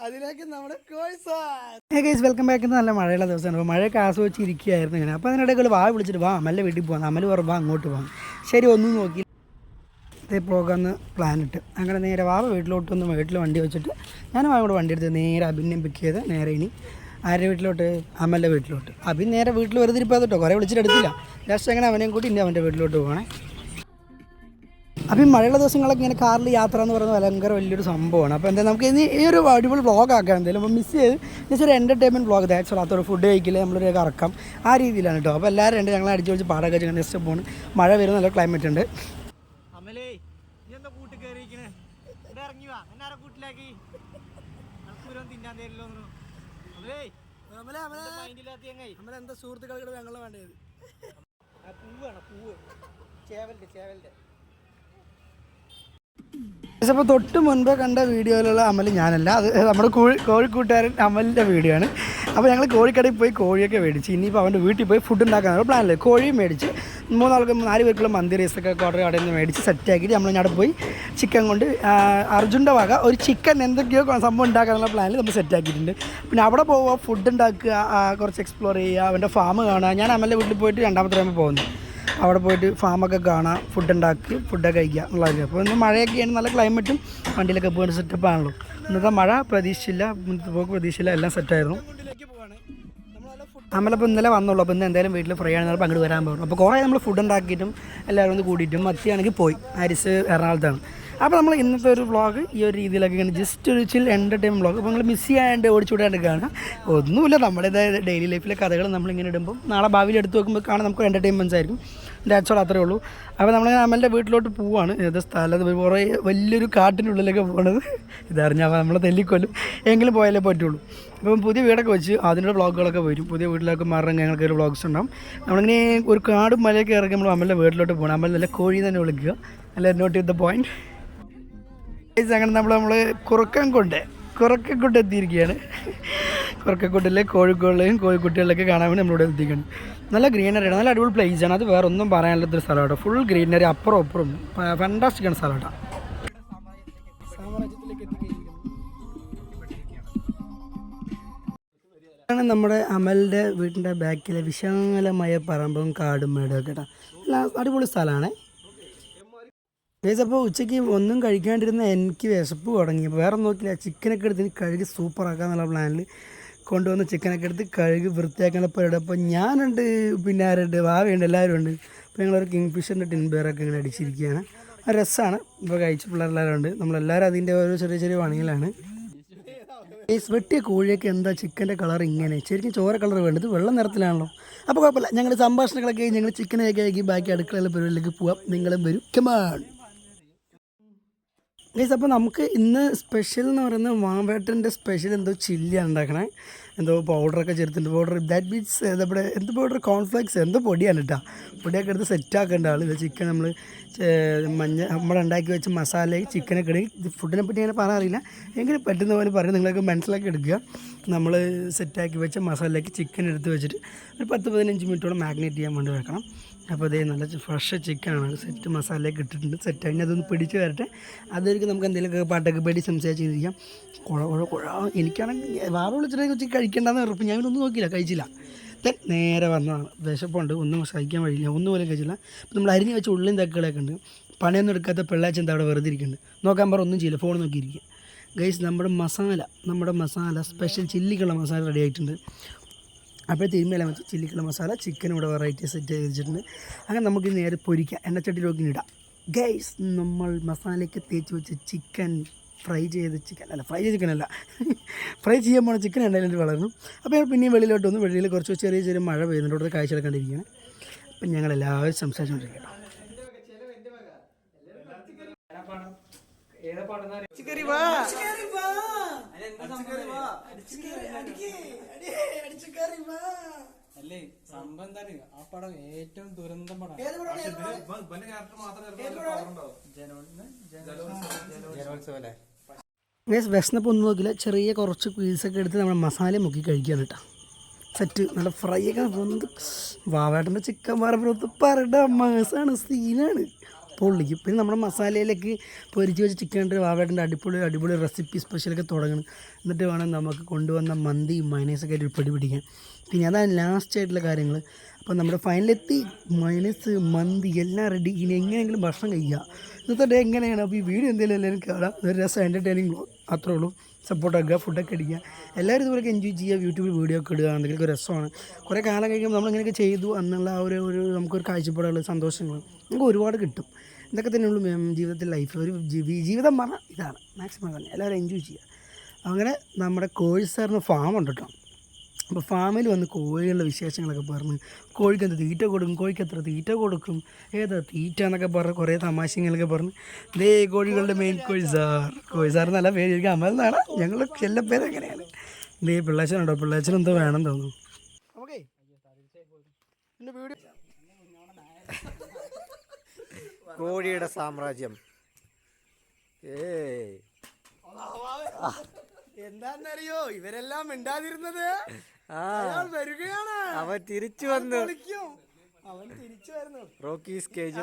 അതിലേക്ക് നമ്മുടെ welcome back. നല്ല മഴയുള്ള ദിവസമാണ്. അപ്പോൾ മഴയൊക്കെ ആസ്വദിച്ചിരിക്കുകയായിരുന്നു ഇങ്ങനെ. അപ്പോൾ അതിനിടയ്ക്ക് വാ വിളിച്ചിട്ട് വാ അമ്മല്ലേ വീട്ടിൽ പോകാം, അമ്മല് വാ അങ്ങോട്ട് പോകാം. ശരി ഒന്നും നോക്കി പോകാമെന്ന് പ്ലാനിട്ട് അങ്ങനെ നേരെ വാവ വീട്ടിലോട്ടൊന്ന് വീട്ടിൽ വണ്ടി വെച്ചിട്ട് ഞാനും കൂടെ വണ്ടി എടുത്ത് നേരെ അഭിനയം പിക്ക് ചെയ്ത് നേരെ ഇനി ആരുടെ വീട്ടിലോട്ട് അമ്മൻ്റെ വീട്ടിലോട്ട്. അഭിൻ നേരെ വീട്ടിൽ വെറുതെ ഇരിപ്പോൾ കേട്ടോ, കുറേ വിളിച്ചിട്ട് എടുത്തില്ല. ലാസ്റ്റ് അങ്ങനെ അവനെയും കൂട്ടി ഇനി അവൻ്റെ വീട്ടിലോട്ട് പോകണേ. അപ്പം ഈ മഴയുള്ള ദിവസങ്ങളൊക്കെ ഇങ്ങനെ കാറിൽ യാത്ര എന്ന് പറയുന്നത് ഭയങ്കര വലിയൊരു സംഭവമാണ്. അപ്പോൾ എന്താ നമുക്ക് ഇനി ഈ ഒരു അടിപൊളി വ്ളോഗ് ആക്കാൻ എന്തെങ്കിലും അപ്പോൾ മിസ് ചെയ്ത് ജസ്റ്റ് ഒരു എൻ്റർടൈൻമെൻറ്റ് വ്ളോഗ് ദാറ്റ്സ് അത്ര ഫുഡ് കഴിക്കില്ല നമ്മളൊരു കറക്കം ആ രീതിയിലാണ് കേട്ടോ. അപ്പോൾ എല്ലാവരും ഉണ്ട്, ഞങ്ങൾ അടിച്ച് പൊളിച്ച് പാടൊക്കെ വെച്ച് നെക്സ്റ്റ് പോകുന്നു. മഴ വരുന്ന നല്ല ക്ലൈമറ്റ് ഉണ്ട്. എന്താ സുഹൃത്തുക്കളുടെ ഞങ്ങളെ വേണ്ടത് പൂവാണ്, പൂവ് ചേവലിൻ്റെ. അപ്പോൾ തൊട്ട് മുൻപേ കണ്ട വീഡിയോയിലുള്ള അമൽ ഞാനല്ല, അത് നമ്മുടെ കോഴിക്കൂട്ടുകാരൻ അമലിൻ്റെ വീഡിയോ ആണ്. അപ്പോൾ ഞങ്ങൾ കോഴിക്കടയിൽ പോയി കോഴിയൊക്കെ മേടിച്ച് ഇനിയിപ്പോൾ അവൻ്റെ വീട്ടിൽ പോയി ഫുഡ് ഉണ്ടാക്കാനുള്ള പ്ലാനില്ല. കോഴിയും മേടിച്ച് 4 പേർക്കുള്ള മന്തി റൈസൊക്കെ ഓർഡർ കടയിൽ നിന്ന് മേടിച്ച് സെറ്റാക്കിയിട്ട് നമ്മൾ അവിടെ പോയി ചിക്കൻ കൊണ്ട് അർജുൻ്റെ വക ഒരു ചിക്കൻ എന്തൊക്കെയോ സംഭവം ഉണ്ടാക്കാനുള്ള പ്ലാനിൽ നമ്മൾ സെറ്റാക്കിയിട്ടുണ്ട്. പിന്നെ അവിടെ പോവുക, ഫുഡ് ഉണ്ടാക്കുക, കുറച്ച് എക്സ്പ്ലോർ ചെയ്യുക, അവൻ്റെ ഫാം കാണുക. ഞാൻ അമലിൻ്റെ വീട്ടിൽ പോയിട്ട് 2ാമത്തെ ടൈമിൽ പോകുന്നു. അവിടെ പോയിട്ട് ഫാമൊക്കെ കാണാം, ഫുഡ് ഉണ്ടാക്കി ഫുഡൊക്കെ കഴിക്കുക എന്നുള്ളത്. അപ്പോൾ ഇന്ന് മഴയൊക്കെയാണ്, നല്ല ക്ലൈമറ്റും വണ്ടിയിലൊക്കെ പോയിട്ട് സെറ്റപ്പാണല്ലോ. ഇന്നത്തെ മഴ പ്രതീക്ഷിച്ചില്ല, ഇന്നത്തെ പോക്ക് പ്രതീക്ഷിച്ചില്ല, എല്ലാം സെറ്റായിരുന്നു. നമ്മളപ്പോൾ ഇന്നലെ വന്നുള്ളൂ. അപ്പോൾ ഇന്ന് എന്തായാലും വീട്ടിൽ ഫ്രീ ആണെന്ന് അങ്ങോട്ട് വരാൻ പോകുന്നു. അപ്പോൾ കുറേ നമ്മൾ ഫുഡ് ഉണ്ടാക്കിയിട്ടും എല്ലാവരും ഒന്ന് കൂടിയിട്ടും മത്തിയാണെങ്കിൽ പോയി. ഹാരിസ് എറണാകുളത്താണ്. അപ്പോൾ നമ്മൾ ഇന്നത്തെ ഒരു വ്ളോഗ് ഈ ഒരു രീതിയിലൊക്കെ ഇങ്ങനെ ജസ്റ്റ് ഒരു ചിൽ എൻ്റർടൈൻമെൻറ്റ് വ്ളോഗ്. അപ്പോൾ നിങ്ങൾ മിസ് ചെയ്യാണ്ട് ഓടിച്ചുവിടാണ്ട് കാണുക. ഒന്നുമില്ല, നമ്മുടെ ഡെയിലി ലൈഫിലെ കഥകൾ നമ്മളിങ്ങനെ ഇടുമ്പോൾ നാളെ ഭാവിയിൽ എടുത്ത് നോക്കുമ്പോൾ കാണാൻ നമുക്ക് എൻ്റർടൈൻമെൻറ്റ്സ് ആയിരിക്കും. ഡാറ്റ്സ് ഓൾ, അത്രേ ഉള്ളൂ. അപ്പോൾ നമ്മൾ അമ്മൻ്റെ വീട്ടിലോട്ട് പോവുകയാണ്. ഏത് സ്ഥലത്ത് കുറേ വലിയൊരു കാട്ടിനുള്ളിലൊക്കെ പോകണത് ഇതറിഞ്ഞാൽ നമ്മളെ തെല്ലിക്കൊല്ലും, എങ്കിലും പോയാലേ പറ്റുള്ളൂ. അപ്പം പുതിയ വീടൊക്കെ വെച്ച് അതിൻ്റെ വ്ളോഗുകളൊക്കെ വരും. പുതിയ വീട്ടിലൊക്കെ മാറാൻ ഞങ്ങൾക്ക് ഒരു വ്ളോഗ്സ് ഉണ്ടാവും. നമ്മളിങ്ങനെ ഒരു കാടും മലയൊക്കെ ഇറങ്ങി നമ്മൾ അമ്മൻ്റെ വീട്ടിലോട്ട് പോകണം. അമ്മ നല്ല കോഴി തന്നെ വിളിക്കുക, അല്ല നോട്ട് ചെയ്ത് ദ പോയിൻറ്റ്. അങ്ങനെ നമ്മൾ കുറക്കംകൊണ്ട് എത്തിയിരിക്കുകയാണ്. കുറക്കക്കൊണ്ടിലെ കോഴിക്കോളിലെയും കോഴിക്കുട്ടികളിലൊക്കെ കാണാൻ വേണ്ടി നമ്മളിവിടെ എത്തിക്കണം. നല്ല ഗ്രീനറിയാണ്, നല്ല അടിപൊളി പ്ലേസാണ്. അത് വേറെ ഒന്നും പറയാനുള്ളൊരു സ്ഥലമാണ്. ഫുൾ ഗ്രീനറി, അപ്പുറം ഫാന്റാസ്റ്റിക്കാണ് സ്ഥലമാണ്. ാണ് നമ്മുടെ അമലിൻ്റെ വീട്ടിൻ്റെ ബാക്കിലെ വിശാലമായ പറമ്പും കാടും മേടും ഒക്കെ. അടിപൊളി സ്ഥലമാണ്. അപ്പോൾ ഉച്ചയ്ക്ക് ഒന്നും കഴിക്കാണ്ടിരുന്ന എനിക്ക് വിശപ്പ് തുടങ്ങി. വേറെ നോക്കില്ല, ചിക്കനൊക്കെ എടുത്ത് കഴുകി സൂപ്പറാക്കാന്നുള്ള പ്ലാനിൽ കൊണ്ടുവന്ന് ചിക്കനൊക്കെ എടുത്ത് കഴുകി വൃത്തിയാക്കേണ്ട പരിപാടി. അപ്പോൾ ഞാനുണ്ട്, പിന്നെ ആരുണ്ട്, വാവയുണ്ട്, എല്ലാവരും ഉണ്ട്. അപ്പോൾ ഞങ്ങളൊരു കിങ് ഫിഷറിൻ്റെ ടിൻബെയറൊക്കെ ഇങ്ങനെ അടിച്ചിരിക്കുകയാണ്. രസമാണ്. ഇപ്പോൾ കഴിച്ച പിള്ളേരെല്ലാവരും ഉണ്ട്. നമ്മളെല്ലാവരും അതിൻ്റെ ഓരോ ചെറിയ പണികളാണ്. ഈ വെട്ടിയ കോഴിയൊക്കെ എന്താ ചിക്കൻ്റെ കളർ ഇങ്ങനെ, ശരിക്കും ചോര കളർ വേണ്ടത് വെള്ള നിറത്തിലാണല്ലോ. അപ്പോൾ കുഴപ്പമില്ല, ഞങ്ങൾ സംഭാഷണങ്ങളൊക്കെ ഞങ്ങൾ ചിക്കനൊക്കെ ആക്കി ബാക്കി അടുക്കളയിലെ പരിപാടിയിലേക്ക് പോവാം. നിങ്ങളും വരും, കമാൺ ഗൈസ്. അപ്പോൾ നമുക്ക് ഇന്ന് സ്പെഷ്യൽ എന്ന് പറയുന്നത് മാവേട്ടൻ്റെ സ്പെഷ്യൽ എന്തോ ചില്ലിയാണ് ഉണ്ടാക്കണേ. എന്തോ പൗഡറൊക്കെ ചേർത്തിട്ടുണ്ട്. പൗഡർ ദാറ്റ് മീൻസ് നമ്മുടെ എന്ത് പൗഡർ, കോൺഫ്ലെക്സ് എന്തോ പൊടിയാണ് കേട്ടോ. പൊടിയൊക്കെ എടുത്ത് സെറ്റാക്കേണ്ട ആൾ. ചിക്കൻ നമ്മൾ നമ്മളുണ്ടാക്കി വെച്ച മസാല ചിക്കനൊക്കെ ഇടുക. ഫുഡിനെ പറ്റി അങ്ങനെ പറയാറില്ല, എങ്കിലും പറ്റുന്ന പോലെ പറയും, നിങ്ങളൊക്കെ മനസ്സിലാക്കി എടുക്കുക. നമ്മൾ സെറ്റാക്കി വെച്ച മസാലയ്ക്ക് ചിക്കൻ എടുത്ത് വെച്ചിട്ട് ഒരു 10-15 മിനിറ്റോളം മാഗ്നേറ്റ് ചെയ്യാൻ വേണ്ടി വെക്കണം. അപ്പോൾ അതേ നല്ല ഫ്രഷ് ചിക്കനാണ്. സെറ്റ് മസാലയൊക്കെ ഇട്ടിട്ടുണ്ട്. സെറ്റ് കഴിഞ്ഞ് അതൊന്ന് പിടിച്ച് വരട്ടെ. അതായിരിക്കും നമുക്ക് എന്തെങ്കിലുമൊക്കെ പാട്ടൊക്കെ പേടി സംസാരിച്ചിരിക്കാം. കുഴ എനിക്കാണെങ്കിൽ വാറ വിളിച്ചിട്ട് ഉച്ചയ്ക്ക് കഴിക്കേണ്ടെന്ന് ഉറപ്പ്. ഞാനൊന്നും നോക്കിയില്ല, കഴിച്ചില്ല. നേരെ വന്നതാണ്. വിശപ്പുണ്ട്, ഒന്നും സഹിക്കാൻ വഴിയില്ല, ഒന്നും പോലും കഴിച്ചില്ല. അപ്പോൾ നമ്മൾ അരിഞ്ഞ് വെച്ച ഉള്ളിയും തക്കുകളൊക്കെ ഉണ്ട്. പണിയൊന്നും എടുക്കാത്ത പിള്ളേച്ച എന്താ അവിടെ വെറുതെ ഇരിക്കുന്നുണ്ട്. നോക്കാൻ പറ, ഒന്നും ചെയ്യില്ല, ഫോൺ നോക്കിയിരിക്കുക. ഗൈസ്, നമ്മുടെ മസാല സ്പെഷ്യൽ ചില്ലിക്കുള്ള മസാല റെഡി ആയിട്ടുണ്ട്. അപ്പോൾ തിരുമ്മല വെച്ച് ചില്ലിക്കുള്ള മസാല ചിക്കൻ ഇവിടെ വെറൈറ്റി സെറ്റ് ചെയ്ത് വെച്ചിട്ടുണ്ട്. അങ്ങനെ നമുക്ക് നേരെ പൊരിക്കാം, എണ്ണച്ചട്ടിയിലൊക്കെ ഇടാം. ഗൈസ്, നമ്മൾ മസാലയ്ക്ക് തേച്ച് വെച്ച് ചിക്കൻ ഫ്രൈ ചെയ്ത ചിക്കനല്ല ഫ്രൈ ചെയ്യാൻ പോണ ചിക്കൻ എണ്ണയിൽ വളർന്നു. അപ്പോൾ ഞങ്ങൾ പിന്നെയും വെളിയിലോട്ട് വന്നു. വെളിയിൽ കുറച്ച് ചെറിയ മഴ പെയ്യുന്നുണ്ട്. ഇവിടുത്തെ കാഴ്ചകൾ കണ്ടിരിക്കുകയാണ്. അപ്പം ഞങ്ങളെല്ലാവരും സംസാരിച്ചുകൊണ്ടിരിക്കണം. അല്ലേ സംഭവം എന്താണ് ആ പടം ഏറ്റവും ദുരന്തം പടം. വിശന്നപ്പോൾ ഒന്നും നോക്കില്ല, ചെറിയ കുറച്ച് പീസൊക്കെ എടുത്ത് നമ്മൾ മസാല മുക്കി കഴിക്കുകയാണ് കേട്ടോ. സെറ്റ് നല്ല ഫ്രൈ ഒക്കെ പോകുന്നത്. വാവേട്ടൻ്റെ ചിക്കൻ പറയണ്ട, മാസാണ്, സീനാണ്. പൊള്ളിക്കും. പിന്നെ നമ്മുടെ മസാലയിലേക്ക് പൊരിച്ച് വെച്ച് ചിക്കൻ ഇട്ട് വാവേട്ടൻ്റെ അടിപൊളി റെസിപ്പി സ്പെഷ്യലൊക്കെ തുടങ്ങണം. എന്നിട്ട് വേണം നമുക്ക് കൊണ്ടുവന്ന മന്തി മൈനേഴ്സൊക്കെ ആയിട്ട് പൊടി പിടിക്കാൻ. പിന്നെ അതാണ് ലാസ്റ്റ് ആയിട്ടുള്ള കാര്യങ്ങൾ. അപ്പോൾ നമ്മുടെ ഫൈനലെത്തി മൈനസ് മന്തി എല്ലാം റെഡി. ഇനി എങ്ങനെയെങ്കിലും ഭക്ഷണം കഴിക്കുക. ഇന്നത്തെ ഡേ എങ്ങനെയാണ്? അപ്പോൾ ഈ വീഡിയോ എന്തെങ്കിലും എല്ലാവരും കാണാം. ഒരു രസം എൻ്റർടൈനിങ് ബ്ലോഗ് അത്രേ ഉള്ളൂ. സപ്പോർട്ടാക്കുക, ഫുഡൊക്കെ അടിക്കുക, എല്ലാവരും ഇതുപോലെയൊക്കെ എൻജോയ് ചെയ്യുക. യൂട്യൂബിൽ വീഡിയോ ഒക്കെ ഇടുക, എന്തെങ്കിലുമൊക്കെ രസമാണ്. കുറേ കാലം കഴിയുമ്പോൾ നമ്മളിങ്ങനെയൊക്കെ ചെയ്തു എന്നുള്ള ആ ഒരു നമുക്കൊരു കാഴ്ചപ്പാടുകൾ സന്തോഷങ്ങൾ നമുക്ക് ഒരുപാട് കിട്ടും. ഇതൊക്കെ തന്നെയുള്ളൂ ജീവിതത്തിൽ ലൈഫ്. ഒരു ജീവിതം പറഞ്ഞാൽ ഇതാണ് മാക്സിമം തന്നെ എല്ലാവരും എൻജോയ് ചെയ്യുക. അങ്ങനെ നമ്മുടെ കോഴി സാറിന് ഫാം ഉണ്ട് കേട്ടോ. അപ്പോൾ ഫാമിൽ വന്ന് കോഴികളുടെ വിശേഷങ്ങളൊക്കെ പറഞ്ഞ് കോഴിക്ക് എന്ത് തീറ്റ കൊടുക്കും, കോഴിക്ക് എത്ര തീറ്റ കൊടുക്കും, ഏതാ തീറ്റ എന്നൊക്കെ പറഞ്ഞ് കുറേ തമാശങ്ങളൊക്കെ പറഞ്ഞ് ദേ കോഴികളുടെ മെയിൻ കോഴി സാർ നല്ല പേര്. എനിക്ക് അമൽ എന്നാണ് ഞങ്ങൾ എല്ലാ പേര് എങ്ങനെയാണ്. ദേ പിള്ളേച്ചനുണ്ടോ? പിള്ളേച്ചൻ എന്തോ വേണം തോന്നുന്നു. ഓക്കെ കോഴിയുടെ സാമ്രാജ്യം. എന്താന്നറിയോ ഇവരെല്ലാം മിണ്ടാതിരുന്നത്? വരികയാണ്. അവൻ തിരിച്ചു വന്നു. അവൻ തിരിച്ചു വരുന്നു. Rockies cage